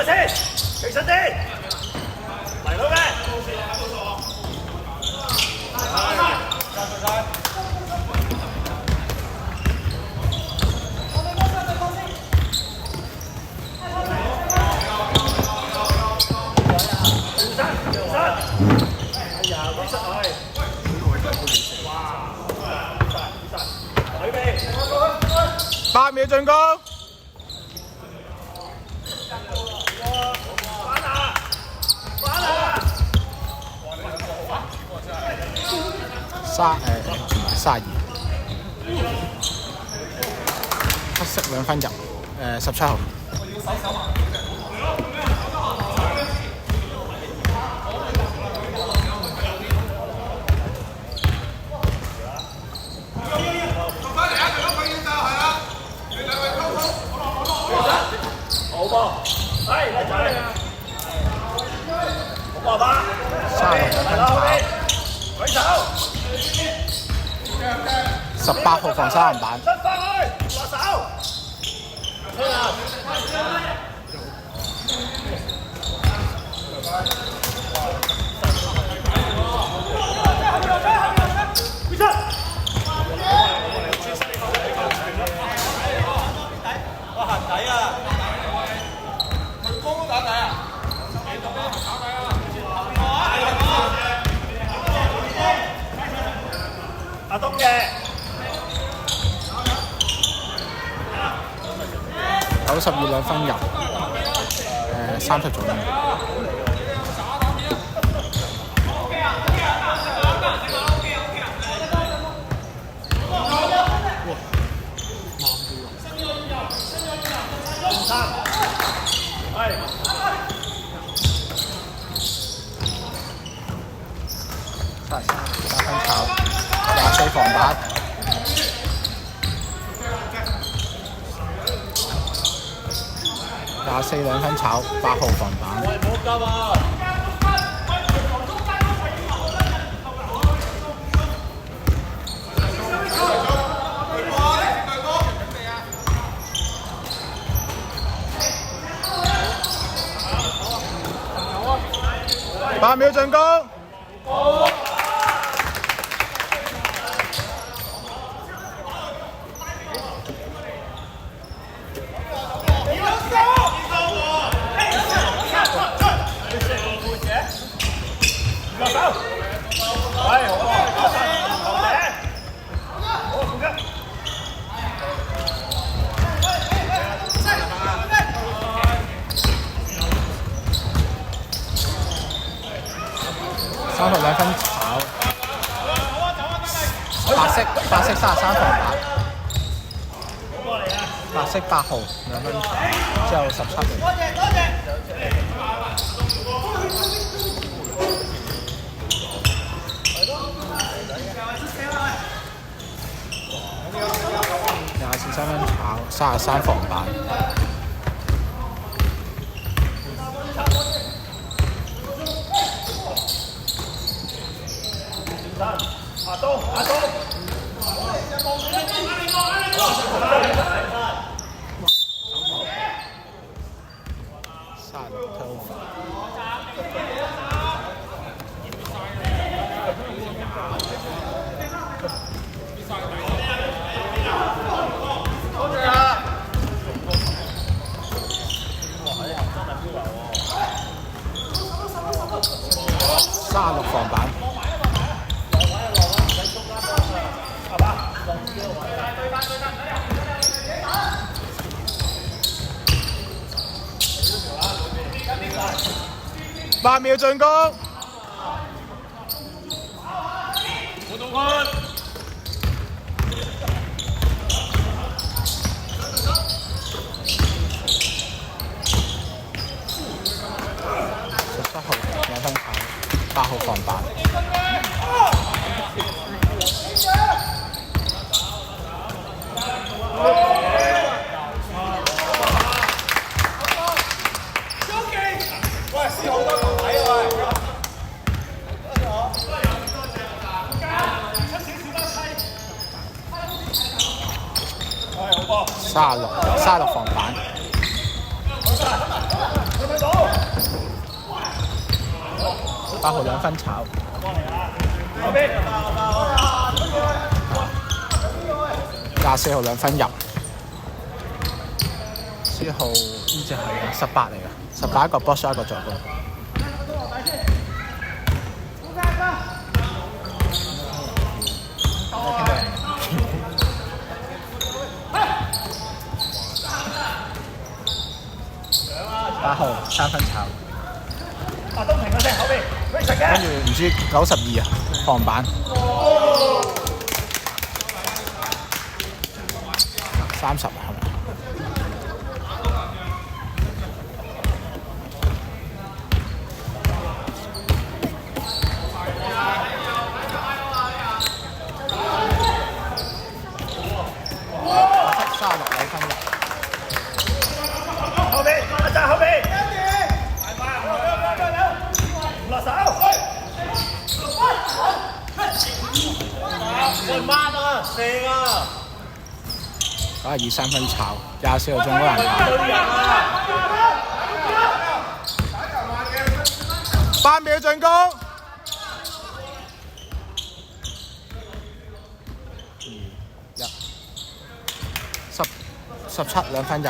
先，其實啲嚟到嘅。8秒進攻。32，黑色2分入，17號。好波，係嚟咗你啊！好波吧32分炒。舉手。18號防3籃板。出翻去，落手。阿東嘅92 2分入，30左右。3分炒，24防板。24 2分炒，8號防板。喂，唔好急啊！8秒進攻。32分炒，白色33防板，白色8號2分炒，之後17秒。24 3分炒，33防板。阿東36防板。8秒進攻。活動圈。17號2分炒，8號防板。36防板。8號2分炒。後邊24號2分入。之後呢隻係18嚟嘅，18一個 box 一個助攻。8號3分炒。阿東停嗰隻後邊，跟住唔知92啊，防板。30係咪？36分入。後邊，阿澤後邊，唔落手。喂媽啊，射啊92 3分炒，24號中嗰人8秒進攻。17 2分入。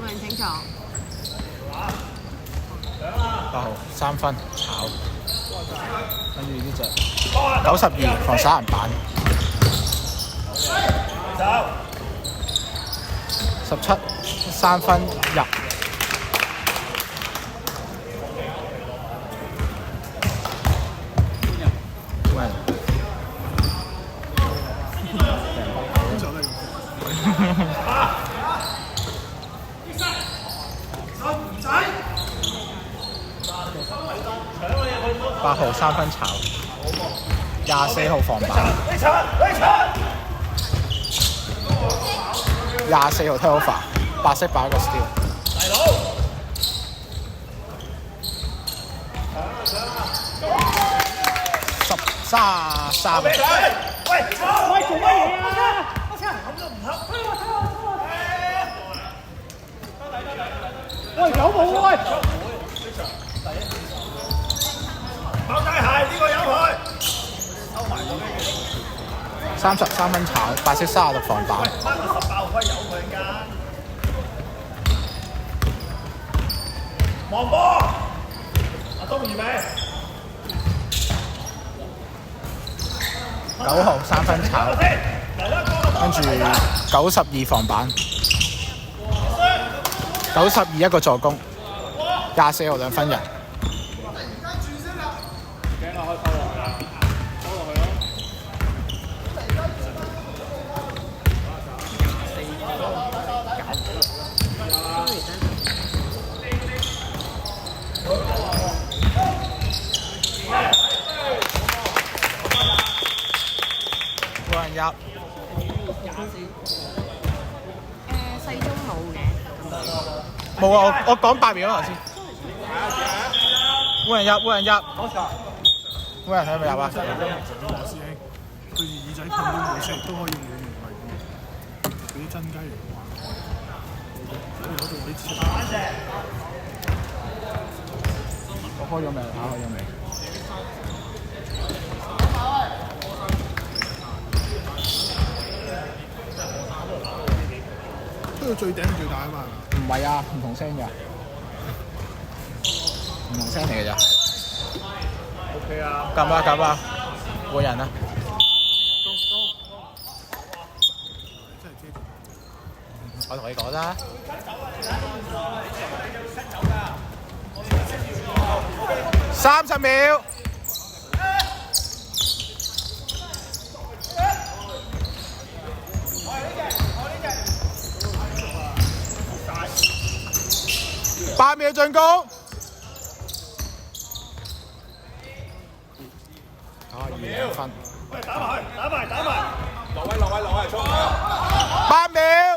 冇人請坐。8號3分炒，跟住呢隻92防殺人板。17 3分入。8號3分炒，24號防板，24號 turnover，白色擺一個 steal。13。喂，做乜嘢啊？咁都唔合。喂，有冇喂？跑大鞋呢個有佢。33分炒，白色36防板。翻個18號徽有佢㗎。望波，阿東預備。9號3分炒，跟住92防板，92一個助攻，24號2分入。入細中冇嘅。冇啊！我講8秒啊頭先。冇人入，冇人入。冇人睇咪入啊！師兄，對住耳仔噴都冇聲，都可以用你唔係嗰啲真雞嚟玩。我仲可以切。我開咗未？開咗未？推到最頂最大啊嘛！唔係啊，唔同聲㗎，唔同聲嚟㗎咋。OK 啊。撳啊撳啊，換人啊！真係遮住。我同你講啦。30秒。8秒進攻。2分。喂，打埋，打埋，打埋。落位，衝！ 8秒。